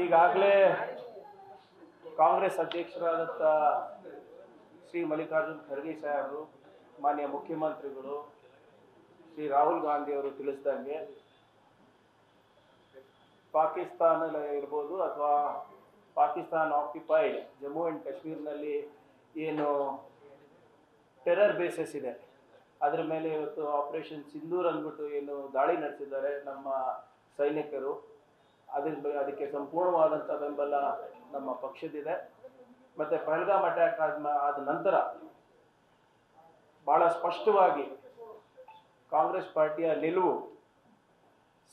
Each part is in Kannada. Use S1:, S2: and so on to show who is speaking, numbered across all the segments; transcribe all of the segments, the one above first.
S1: ಈಗಾಗಲೇ ಕಾಂಗ್ರೆಸ್ ಅಧ್ಯಕ್ಷರಾದಂಥ ಶ್ರೀ ಮಲ್ಲಿಕಾರ್ಜುನ್ ಖರ್ಗೆ ಸಾಹೇಬರು, ಮಾನ್ಯ ಮುಖ್ಯಮಂತ್ರಿಗಳು ಶ್ರೀ ರಾಹುಲ್ ಗಾಂಧಿಯವರು ತಿಳಿಸಿದಂಗೆ ಪಾಕಿಸ್ತಾನ ಇರ್ಬೋದು ಅಥವಾ ಪಾಕಿಸ್ತಾನ ಆಕ್ಯುಪೈಡ್ ಜಮ್ಮು ಆ್ಯಂಡ್ ಕಾಶ್ಮೀರ್ನಲ್ಲಿ ಏನು ಟೆರರ್ ಬೇಸಸ್ ಇದೆ ಅದರ ಮೇಲೆ ಇವತ್ತು ಆಪರೇಷನ್ ಸಿಂಧೂರ್ ಅಂದ್ಬಿಟ್ಟು ಏನು ದಾಳಿ ನಡೆಸಿದ್ದಾರೆ ನಮ್ಮ ಸೈನಿಕರು, ಅದಕ್ಕೆ ಸಂಪೂರ್ಣವಾದಂಥ ಬೆಂಬಲ ನಮ್ಮ ಪಕ್ಷದಿದೆ. ಮತ್ತು ಪಹಲ್ಗಾಮ್ ಅಟ್ಯಾಕ್ ಆದ ನಂತರ ಭಾಳ ಸ್ಪಷ್ಟವಾಗಿ ಕಾಂಗ್ರೆಸ್ ಪಾರ್ಟಿಯ ನಿಲುವು,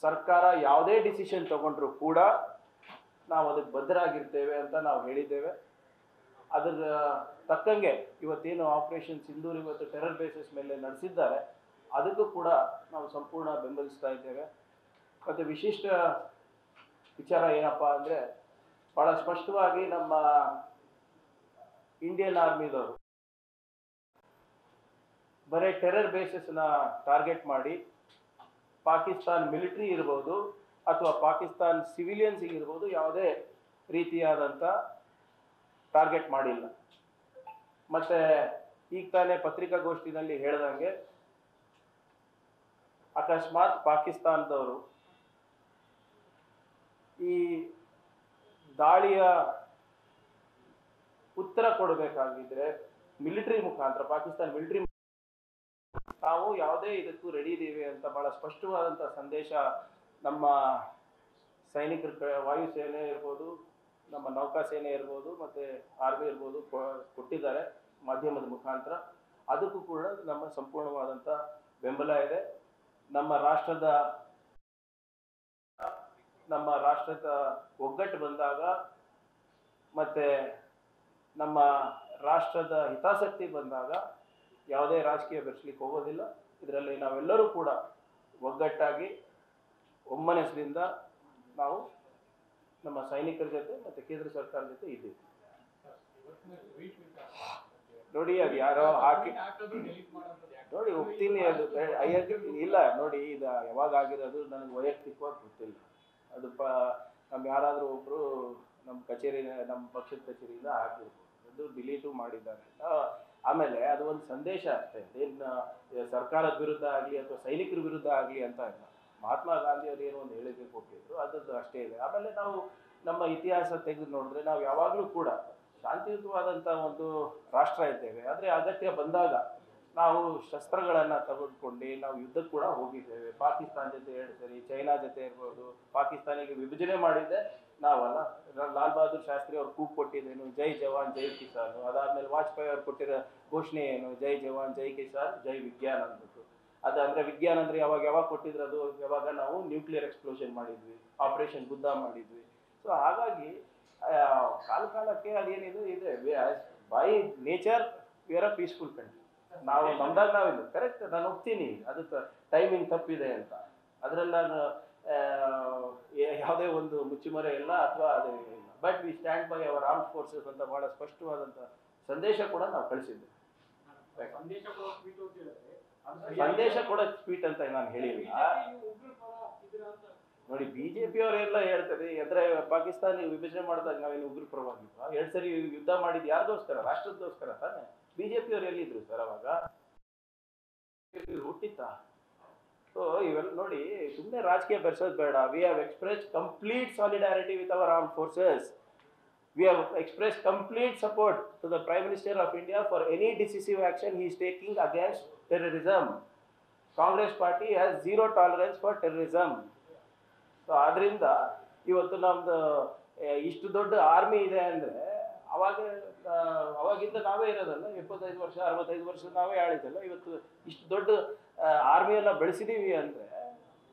S1: ಸರ್ಕಾರ ಯಾವುದೇ ಡಿಸಿಷನ್ ತಗೊಂಡ್ರೂ ಕೂಡ ನಾವು ಅದಕ್ಕೆ ಬದ್ಧರಾಗಿರ್ತೇವೆ ಅಂತ ನಾವು ಹೇಳಿದ್ದೇವೆ. ಅದರ ತಕ್ಕಂಗೆ ಇವತ್ತೇನು ಆಪರೇಷನ್ ಸಿಂಧೂರ್ ಇವತ್ತು ಟೆರರ್ ಬೇಸಿಸ್ ಮೇಲೆ ನಡೆಸಿದ್ದಾರೆ ಅದಕ್ಕೂ ಕೂಡ ನಾವು ಸಂಪೂರ್ಣ ಬೆಂಬಲಿಸ್ತಾ ಇದ್ದೇವೆ. ಮತ್ತು ವಿಶಿಷ್ಟ ವಿಚಾರ ಏನಪ್ಪ ಅಂದರೆ, ಭಾಳ ಸ್ಪಷ್ಟವಾಗಿ ನಮ್ಮ ಇಂಡಿಯನ್ ಆರ್ಮಿದವರು ಬರೀ ಟೆರರ್ ಬೇಸಸ್ನ ಟಾರ್ಗೆಟ್ ಮಾಡಿ ಪಾಕಿಸ್ತಾನ್ ಮಿಲಿಟರಿ ಇರ್ಬೋದು ಅಥವಾ ಪಾಕಿಸ್ತಾನ್ ಸಿವಿಲಿಯನ್ಸಿಗೆ ಇರ್ಬೋದು ಯಾವುದೇ ರೀತಿಯಾದಂಥ ಟಾರ್ಗೆಟ್ ಮಾಡಿಲ್ಲ. ಮತ್ತು ಈಗ ತಾನೇ ಪತ್ರಿಕಾಗೋಷ್ಠಿನಲ್ಲಿ ಹೇಳ್ದಂಗೆ ಅಕಸ್ಮಾತ್ ಪಾಕಿಸ್ತಾನದವರು ಈ ದಾಳಿಯ ಉತ್ತರ ಕೊಡಬೇಕಾಗಿದ್ರೆ ಮಿಲಿಟರಿ ಮುಖಾಂತರ, ಪಾಕಿಸ್ತಾನ ಮಿಲಿಟರಿ ನಾವು ಯಾವುದೇ ಇದಕ್ಕೂ ರೆಡಿ ಇದ್ದೀವಿ ಅಂತ ಭಾಳ ಸ್ಪಷ್ಟವಾದಂಥ ಸಂದೇಶ ನಮ್ಮ ಸೈನಿಕರ ವಾಯುಸೇನೆ ಇರ್ಬೋದು, ನಮ್ಮ ನೌಕಾಸೇನೆ ಇರ್ಬೋದು ಮತ್ತು ಆರ್ಮಿ ಇರ್ಬೋದು ಕೊಟ್ಟಿದ್ದಾರೆ ಮಾಧ್ಯಮದ ಮುಖಾಂತರ. ಅದಕ್ಕೂ ಕೂಡ ನಮ್ಮ ಸಂಪೂರ್ಣವಾದಂಥ ಬೆಂಬಲ ಇದೆ. ನಮ್ಮ ರಾಷ್ಟ್ರದ ಒಗ್ಗಟ್ಟು ಬಂದಾಗ ಮತ್ತು ನಮ್ಮ ರಾಷ್ಟ್ರದ ಹಿತಾಸಕ್ತಿ ಬಂದಾಗ ಯಾವುದೇ ರಾಜಕೀಯ ಬೆರೆಸಲಿಕ್ಕೆ ಹೋಗೋದಿಲ್ಲ. ಇದರಲ್ಲಿ ನಾವೆಲ್ಲರೂ ಕೂಡ ಒಗ್ಗಟ್ಟಾಗಿ ಒಮ್ಮನಸ್ಸಿನಿಂದ ನಾವು ನಮ್ಮ ಸೈನಿಕರ ಜೊತೆ ಮತ್ತು ಕೇಂದ್ರ ಸರ್ಕಾರದ ಜೊತೆ ಇದ್ದೀವಿ. ನೋಡಿ, ಅದು ಯಾರೋ ಹಾಕಿ ನೋಡಿ ಹೋಗ್ತೀನಿ, ಅದು ಇಲ್ಲ ನೋಡಿ, ಇದು ಯಾವಾಗ ಆಗಿರೋದು ನನಗೆ ವೈಯಕ್ತಿಕವಾಗಿ ಗೊತ್ತಿಲ್ಲ. ಅದು ನಮ್ಮ ಯಾರಾದರೂ ಒಬ್ಬರು ನಮ್ಮ ಪಕ್ಷದ ಕಚೇರಿಯಿಂದ ಹಾಕಿರ್ಬೋದು, ಅದು ಡಿಲೀಟು ಮಾಡಿದ್ದಾರೆ. ಆಮೇಲೆ ಅದು ಒಂದು ಸಂದೇಶ ಅಷ್ಟೇ, ಏನು ಸರ್ಕಾರದ ವಿರುದ್ಧ ಆಗಲಿ ಅಥವಾ ಸೈನಿಕರ ವಿರುದ್ಧ ಆಗಲಿ ಅಂತ ಇಲ್ಲ. ಮಹಾತ್ಮ ಗಾಂಧಿಯವರು ಏನೋ ಒಂದು ಹೇಳಿಕೆ ಕೊಟ್ಟಿದ್ರು, ಅದದ್ದು ಅಷ್ಟೇ ಇದೆ. ಆಮೇಲೆ ನಾವು ನಮ್ಮ ಇತಿಹಾಸ ತೆಗೆದು ನೋಡಿದ್ರೆ ನಾವು ಯಾವಾಗಲೂ ಕೂಡ ಶಾಂತಿಯುತವಾದಂಥ ಒಂದು ರಾಷ್ಟ್ರ ಇದ್ದೇವೆ. ಆದರೆ ಅಗತ್ಯ ಬಂದಾಗ ನಾವು ಶಸ್ತ್ರಗಳನ್ನು ತೆಗೆದುಕೊಂಡು ನಾವು ಯುದ್ಧಕ್ಕೆ ಕೂಡ ಹೋಗಿದ್ದೇವೆ. ಪಾಕಿಸ್ತಾನ ಜೊತೆ 2 ಸರಿ, ಚೈನಾ ಜೊತೆ ಇರ್ಬೋದು. ಪಾಕಿಸ್ತಾನಿಗೆ ವಿಭಜನೆ ಮಾಡಿದ್ದೆ ನಾವಲ್ಲ. ಲಾಲ್ ಬಹದ್ದೂರ್ ಶಾಸ್ತ್ರಿ ಅವ್ರು ಕೂಗು ಕೊಟ್ಟಿದ್ದೇನು, ಜೈ ಜವಾನ್ ಜೈ ಕಿಸಾನ್. ಅದಾದಮೇಲೆ ವಾಜಪೇಯಿ ಅವ್ರು ಕೊಟ್ಟಿರೋ ಘೋಷಣೆ ಏನು, ಜೈ ಜವಾನ್ ಜೈ ಕಿಸಾನ್ ಜೈ ವಿಜ್ಞಾನ ಅಂದ್ಬಿಟ್ಟು. ಅದಂದರೆ ವಿಜ್ಞಾನ ಅಂದರೆ ಯಾವಾಗ ಕೊಟ್ಟಿದ್ರು, ಅದು ಯಾವಾಗ ನಾವು ನ್ಯೂಕ್ಲಿಯರ್ ಎಕ್ಸ್ಪ್ಲೋಷನ್ ಮಾಡಿದ್ವಿ, ಆಪರೇಷನ್ ಬುದ್ಧ ಮಾಡಿದ್ವಿ. ಸೊ ಹಾಗಾಗಿ ಕಾಲಕ್ಕೆ ಅದೇನಿದೆ ಇದೆ. By nature we are a peaceful country. ನಾವು ನಮ್ದಾಗ ನಾವಿಲ್ಲ, ಕರೆಕ್ಟ್, ನಾನು ಒಪ್ತೀನಿ ಅದಕ್ಕೆ ಟೈಮಿಂಗ್ ತಪ್ಪಿದೆ ಅಂತ. ಅದರಲ್ಲಿ ನಾನು ಯಾವುದೇ ಒಂದು ಮುಚ್ಚುಮರೆ ಇಲ್ಲ ಅಥವಾ ಅದೇ ಇಲ್ಲ. But we stand by our armed forces ಅಂತ ಭಾಳ ಸ್ಪಷ್ಟವಾದಂಥ ಸಂದೇಶ ಕೂಡ ನಾವು ಕಳಿಸಿದ್ದೇವೆ. ಸಂದೇಶ ಕೂಡ ಸ್ವೀಟ್ ಅಂತ ನಾನು ಹೇಳಿಲ್ಲ. ನೋಡಿ, BJP ಅವರೆಲ್ಲ ಹೇಳ್ತಾರೆ ಅಂದರೆ ಪಾಕಿಸ್ತಾನ ವಿಭಜನೆ ಮಾಡಿದಾಗ ನಾವೇನು ಉಗ್ರ ಪರವಾಗಿಲ್ವಾ? 2 ಸರಿ ಯುದ್ಧ ಮಾಡಿದ್ದು ಯಾರಿಗೋಸ್ಕರ? ರಾಷ್ಟ್ರದೋಸ್ಕರ ತಾನೆ. BJP ಅವರು ಎಲ್ಲಿದ್ರು ಸರ್ ಅವಾಗ? ಹುಟ್ಟಿತ್ತ? ಸೊ ಇವೆಲ್ಲ ನೋಡಿ, ಸುಮ್ಮನೆ ರಾಜಕೀಯ ಬೆರೆಸೋದು ಬೇಡ. We have express complete solidarity with our armed forces. We have expressed complete support to the Prime Minister of India for any decisive action he is taking against terrorism. Congress party has zero tolerance for terrorism. So ಆದ್ದರಿಂದ ಇವತ್ತು ನಮ್ಮದು ಇಷ್ಟು ದೊಡ್ಡ ಆರ್ಮಿ ಇದೆ ಅಂದರೆ ಅವಾಗಿಂದ ನಾವೇ ಇರೋದಲ್ಲ, 75 ವರ್ಷ 65 ವರ್ಷ ನಾವೇ ಆಳಿದಲ್ಲ. ಇವತ್ತು ಇಷ್ಟು ದೊಡ್ಡ ಆರ್ಮಿಯೆಲ್ಲ ಬೆಳೆಸಿದ್ದೀವಿ ಅಂದರೆ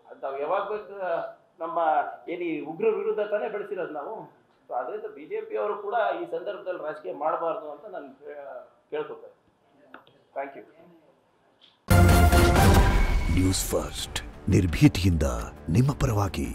S1: ಅದು ನಾವು ಯಾವಾಗ ಬೇಕು ನಮ್ಮ ಏನು ಉಗ್ರ ವಿರುದ್ಧ ತಾನೇ ಬೆಳೆಸಿರೋದು ನಾವು. ಸೊ ಅದರಿಂದ BJP ಅವರು ಕೂಡ ಈ ಸಂದರ್ಭದಲ್ಲಿ ರಾಜಕೀಯ ಮಾಡಬಾರ್ದು ಅಂತ ನಾನು ಕೇಳ್ಕೊತೇನೆ. Thank you.
S2: ನ್ಯೂಸ್ ಫಸ್ಟ್, ನಿರ್ಭೀತಿಯಿಂದ ನಿಮ್ಮ ಪರವಾಗಿ.